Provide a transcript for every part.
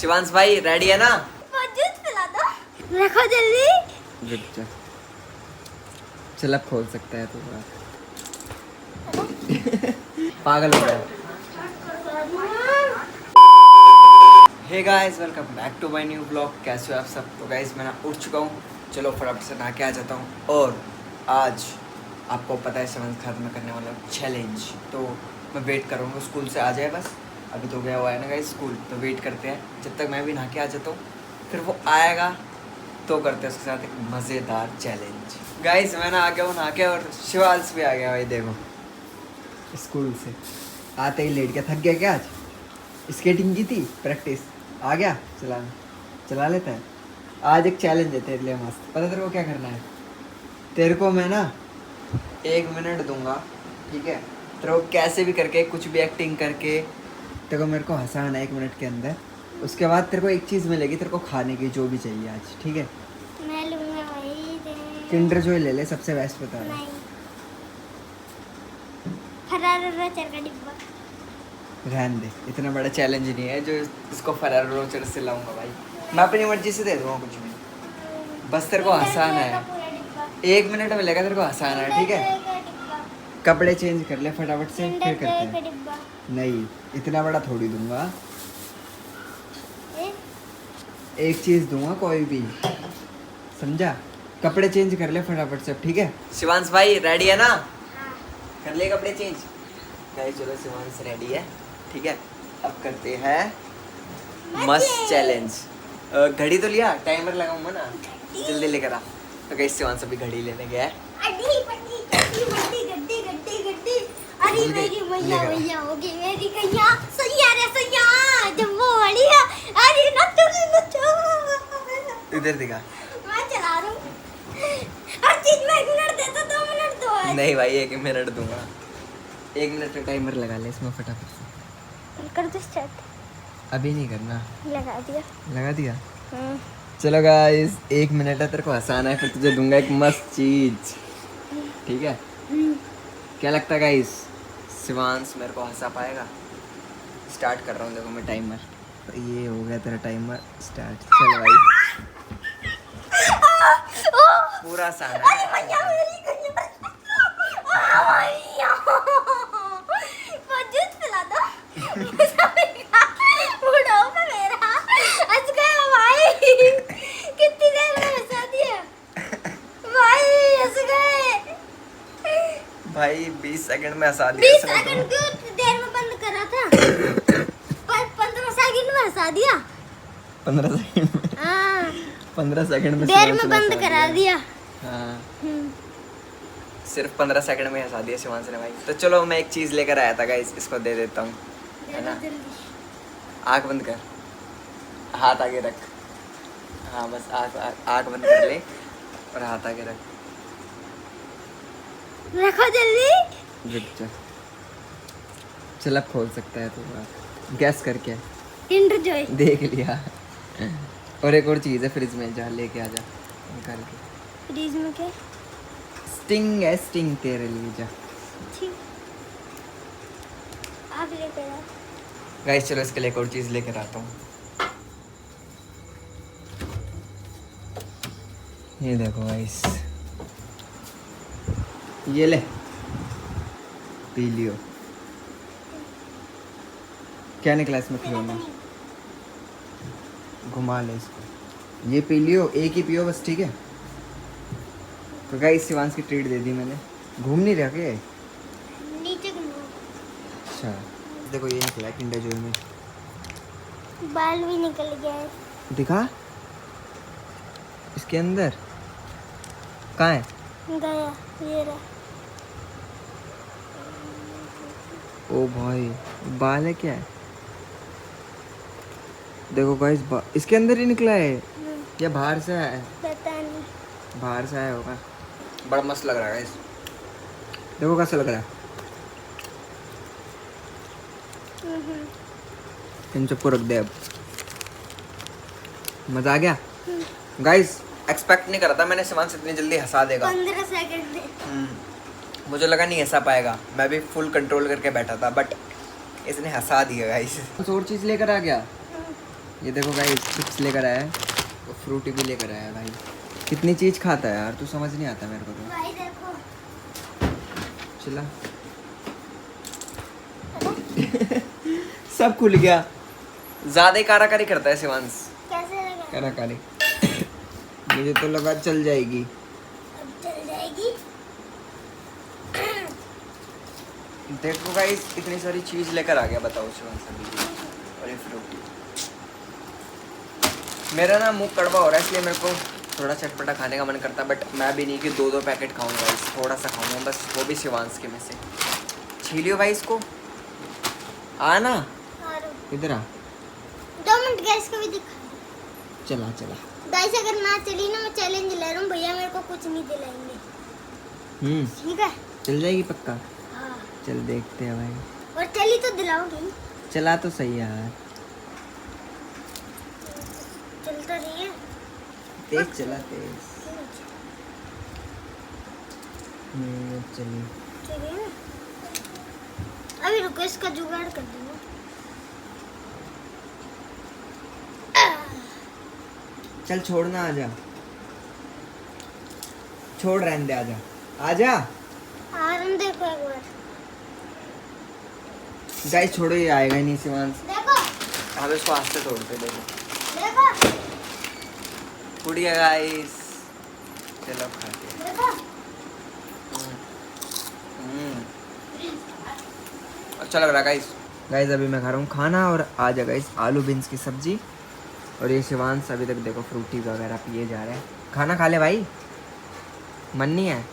शिवांश भाई रेडी है ना? जूस पिला दो। रखो जल्दी। रुक जा। चल अब खोल सकता है तू। पागल हो गया। Hey guys welcome back to my new blog. कैसे हो आप सब? तो गाइस मैं उठ चुका हूँ। चलो फटाफट से नहा के आ जाता हूँ। और आज आपको पता है सेवंथ क्लास में करने वाला चैलेंज, तो मैं वेट कर रहा हूँ स्कूल से आ जाए बस। अभी तो गया हुआ है ना गाइस स्कूल, तो वेट करते हैं जब तक मैं भी नहा के आ जाता हूँ। फिर वो आएगा तो करते हैं उसके साथ एक मज़ेदार चैलेंज। गाइस मैं ना आ गया हूँ नहा के, और शिवांश भी आ गया भाई। देखो स्कूल से आते ही लेट गया। थक गया क्या? आज स्केटिंग की थी प्रैक्टिस, आ गया चला लेता है। आज एक चैलेंज है तेरे लिए मस्त। पता तेरे को क्या करना है? तेरे को मैं ना 1 मिनट दूंगा, ठीक है? तेरे को कैसे भी करके, कुछ भी एक्टिंग करके तेरे को मेरे को हंसाना है 1 मिनट के अंदर। उसके बाद तेरे को एक चीज़ मिलेगी तेरे को खाने की, जो भी चाहिए आज, ठीक है? मैं लूंगा वही दे। किंडर जॉय ले ले, सबसे बेस्ट बता रहा हूँ। नहीं, फरारो रोचर का डिब्बा। रहने दे, इतना बड़ा चैलेंज नहीं है जो इसको फरारो रोचर से लाऊंगा भाई। मैं अपनी मर्जी से दे दूंगा कुछ भी, बस तेरे को हंसाना है। 1 मिनट मिलेगा तेरे को हंसाना है, ठीक है? कपड़े चेंज कर ले फटाफट से, फिर करते हैं। नहीं, इतना बड़ा थोड़ी दूंगा, एक चीज दूंगा कोई भी, समझा? कपड़े चेंज कर ले फटाफट से, ठीक है? शिवांश भाई रेडी है ना? हाँ। कर ले कपड़े चेंज। गाइस चलो शिवांश रेडी है, ठीक है? अब करते हैं मस्त चैलेंज। घड़ी तो लिया, टाइमर लगाऊंगा ना, जल्दी लेकर आ। तो गाइस शिवांश अभी घड़ी लेने गया है। अरे मेरी मैया होगी, मेरी कैया सैया रे सैया जम्बो वाली है। अरे नचो इधर दिखा। मैं चला रहा हूँ। हर चीज में 1 मिनट देता, 2 मिनट दो। नहीं भाई 1 मिनट दूंगा। 1 मिनट का टाइमर लगा ले इसमें फटाफट से। कर दो स्टार्ट। अभी नहीं करना। लगा दिया। लगा दिया? चलो गाइस 1 मिनट है, तेरे को हंसाना है, फिर तुझे दूंगा एक मस्त चीज, ठीक है? क्या लगता है गाइस, शिवांश मेरे को हंसा पाएगा? स्टार्ट कर रहा हूँ, देखो मैं टाइमर। तो ये हो गया तेरा टाइमर स्टार्ट। चल भाई पूरा हंसाना है। भाई 20 सेकंड में हंसा दिया। 20 सेकंड क्यों देर में बंद करा था? 15 सेकंड में हंसा दिया। 15 सेकंड में? हाँ, 15 सेकंड में देर में बंद करा दिया। हाँ सिर्फ 15 सेकंड में हंसा दिया शिवांश ने भाई। तो चलो मैं एक चीज़ लेकर आया था गाइस, इसको दे देता हूँ, है ना? आँख बंद कर, हाथ आगे रख। हाँ बस आँख बंद कर ले और हाथ आगे रख। रखो जल्दी। रुक जा। चल अब खोल सकता है तू। गैस करके किंडर जॉय देख लिया। और एक और चीज़ है फ्रिज में, जा लेके आ जा निकाल के। फ्रिज में क्या? स्टिंग है, स्टिंग तेरे लिए, जा। ठीक, आप लेकर आओ। गाइस चलो इसके लिए एक और चीज़ लेकर आता हूँ। ये देखो गाइस, ये ले पी लियो। क्या निकला इसमें? खिलौना। घुमा ले इसको, ये पी लियो, एक ही पियो बस, ठीक है? तो गाइस शिवांश की ट्रीट दे दी मैंने। घूम नहीं रहा क्या? नीचे घुमाओ। अच्छा देखो ये निकला है किंडर जॉय में। बाल भी निकल गया है। दिखा इसके अंदर कहाँ है? गया ये रहा। ओ भाई बाल है क्या है? देखो गाइस इसके अंदर ही निकला है या बाहर से आया है? पता नहीं, बाहर से आया होगा। बड़ा मस्त लग रहा है गाइस, देखो कैसा लग रहा है। इन सबको रख दे अब। मजा आ गया गाइस। एक्सपेक्ट नहीं करा था मैंने शिवांश इतनी जल्दी हंसा देगा। 15 सेकंड मुझे लगा नहीं हंसा पाएगा, मैं भी फुल कंट्रोल करके बैठा था, बट इसने हंसा दिया गाइस। कुछ और चीज़ लेकर आ गया, ये देखो गाइस चिप्स लेकर आया है और फ्रूटी भी लेकर आया है भाई। कितनी चीज़ खाता है यार, तू समझ नहीं आता मेरे को तो। भाई देखो चला सब खुल गया। ज़्यादा ही काराकारी करता है शिवांश। कैसे लगा? काराकारी मुझे तो लगा चल जाएगी। अब चल जाएगी। देखो गाइस इतनी सारी चीज़ लेकर आ गया, बताओ शिवांश अभी। और ये फ्रूटी। मेरा ना मुंह कड़वा हो रहा है इसलिए मेरे को थोड़ा चटपटा खाने का मन करता है, बट मैं भी नहीं कि 2-2 पैकेट खाऊंगा, इस थोड़ा सा खाऊंगा बस, वो भी शिवांश के में से। छीलियो भाई इसको। आना और इधर आ। 2 मिनट गैस को भी दिखा। चला चला। गाइस अगर ना चली ना, मैं चैलेंज ले रहा हूँ, भैया मेरे को कुछ नहीं दिलाएंगे। ठीक है? चल जाएगी पक्का। हाँ। चल देखते हैं भाई। और चली तो दिलाओगी। चला तो सही यार, चल तो रही है। तेज चला तेज। चलिए चलिए ना। अभी रुको, इसका जुगाड़ कर दूंगा। चल छोड़ना, आजा। छोड़ रहने दे, आजा आजा। आराम देखो एक बार। गाइस छोड़ो, ये आएगा ही नहीं शिवांश। देखो अब इसको हाथ से तोड़ते देखो। देखो टूट गया गाइस। चलो खाते। देखो। अच्छा लग रहा है गाइस। गाइस अभी मैं खा रहा हूँ खाना और आज है गाइस आलू बीन्स की सब्जी। और ये शिवांश अभी तक देखो फ्रूटी वगैरह पिए जा रहे हैं। खाना खा ले भाई, मन नहीं है।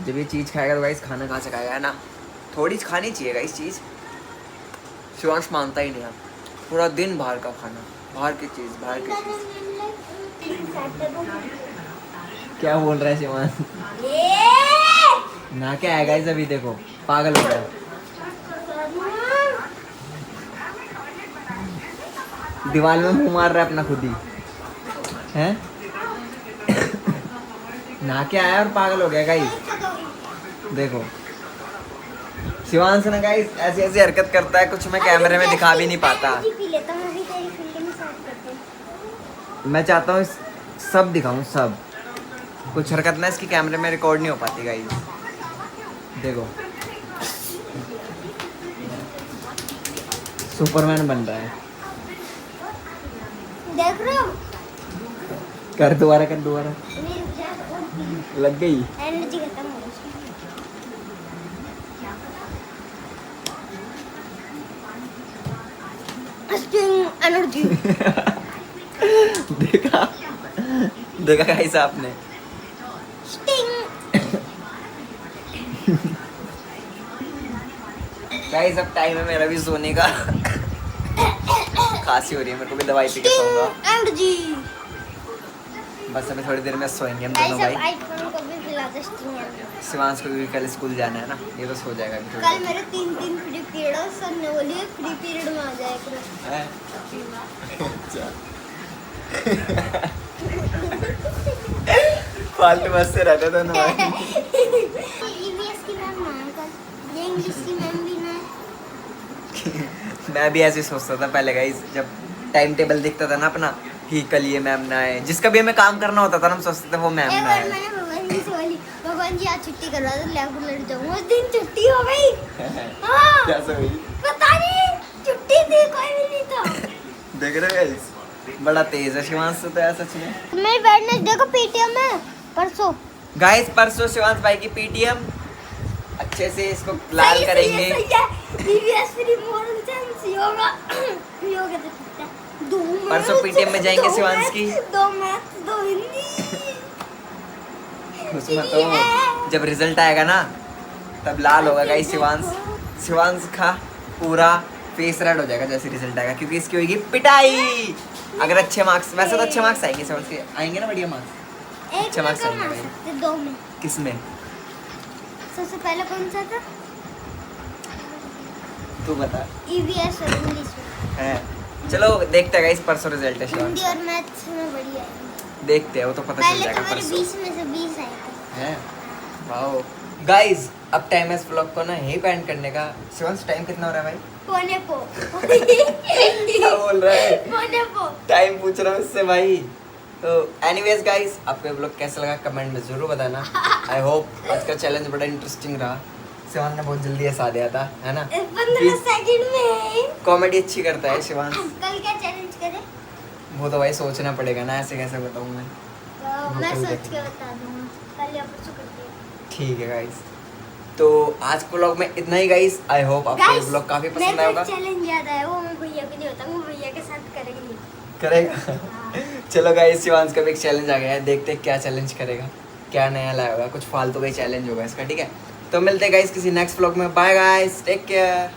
जब ये चीज़ खाएगा तो गाइस खाना कहाँ से खाएगा, है ना। थोड़ी खानी चाहिए गाइस चीज़। शिवांश मानता ही नहीं है, पूरा दिन बाहर का खाना, बाहर की चीज़, बाहर की चीज़। क्या बोल रहा है शिवांश? ना क्या है गाइस, अभी देखो पागल हो रहा है। दीवार में मुंह मार रहा है अपना खुद ही, हैं? ना क्या है और पागल हो गया गाइस। देखो शिवांश ना गाइस ऐसी ऐसी हरकत करता है, कुछ मैं कैमरे में दिखा भी नहीं पाता। मैं चाहता हूँ सब दिखाऊं, सब कुछ हरकत ना इसकी कैमरे में रिकॉर्ड नहीं हो पाती गाइस। देखो सुपरमैन बन रहा है। देख रहे हो? कर दोबारा, कर दोबारा। लग गई। एनर्जी खत्म हो गई। एनर्जी। देखा देखा गाइस आपने। गाइस अब टाइम है मेरा भी सोने का। खांसी हो रही है, मेरे को भी दवाई पी के सोऊंगा। एनर्जी। बस अभी थोड़ी देर में सोएंगे हम दोनों भाई। आईफोन को भी पिला दे स्टिंग एनर्जी। शिवांश को भी कल स्कूल जाना है ना, ये तो सो जाएगा अभी थोड़ी कल मेरे 3 फ्री पीरियड है, सर ने बोली फ्री पीरियड में आ जाए करो। देर। अच्छा फालतू बस से रहते दोनों भाई। ईवीएस की मैम ना है कल, ये इंग्लिश की मैम भी ना है। मैं भी ऐसे सोचता था पहले गाइस, जब टाइम टेबल दिखता था ना अपना कि कल ये मैम ना है, जिसका भी हमें काम करना होता था ना हम सोचते थे वो मैम एक ना बार है। मैंने भगवान जी से बोली, भगवान जी आज छुट्टी करवा दो, लैब लड़ जाऊंगा। उस दिन छुट्टी हो गई। हाँ कैसे हुई? पता नहीं, छुट्टी थी, कोई भी नहीं था। देख रहे हो गाइस, बड़ा तेज है शिवांश तो यार सच में। मेरी बैठने देखो पीटीएम में परसों। गाइस परसों शिवांश भाई की पीटीएम, अच्छे से इसको लाल करेंगे। EVS free moral science yoga yoga तो छुट्टा। दो परसों पीटीएम में जाएंगे शिवांश की। 2 मैथ 2 हिंदी। उसमें तो जब रिजल्ट आएगा ना तब लाल होगा गाइस शिवांश। शिवांश का पूरा फेस रेड हो जाएगा जैसे रिजल्ट आएगा, क्योंकि इसकी होगी पिटाई। अगर अच्छे मार्क्स, वैसे तो अच्छे मार्क्स आएंगे शिवांश के, आएंगे ना बढ़िया मार्क्स। एक अच्छा में मार्क्स कम आएंगे आ भाई। सकते, 2 में। किसमें? सबसे पहले कौन सा था? तू बता। ईवीएस और इंग्लिश में। है चलो देखते हैं गाइस परसों रिजल्ट है शिवांश हिंदी का। और मैथ्स में बढ़िया है। देखते हैं वो तो पता चल पहले जाएगा तो मेरे परसों 20 में से 20 आए थे। है। वाओ गाइस अब टाइम है इस व्लॉग को ना यही एंड करने का। शिवांश टाइम कितना हो रहा है भाई? पौने पो क्या बोल रहा है? पौने पो टाइम पूछ रहा हूँ इससे भाई। तो एनीवेज गाइस, आपको ये ब्लॉग कैसा लगा कमेंट में जरूर बताना। आई होप आज का चैलेंज बड़ा इंटरेस्टिंग रहा। शिवान ने बहुत जल्दी हंसा दिया था, है ना? 15 सेकंड में। कॉमेडी अच्छी करता है शिवान। कल क्या चैलेंज करें? वो तो भाई सोचना पड़ेगा ना, ऐसे कैसे बताऊँ मैं। तो मैं कल सोच के बता दूंगा, कल या परसों करते हैं। ठीक है गाइस, तो आज के ब्लॉग में इतना ही गाइस। आई होप आपको ये ब्लॉग काफी पसंद आया होगा। चैलेंज याद आया, वो मैं भैया को नहीं बताऊंगा, भैया के साथ करेंगे। करेगा? हाँ। चलो गाइस, शिवांश का भी एक चैलेंज आ गया है, देखते हैं क्या चैलेंज करेगा, क्या नया लाएगा। कुछ फालतू का ही चैलेंज होगा इसका, ठीक है? तो मिलते हैं गाइस किसी नेक्स्ट ब्लॉग में। Bye guys, take care.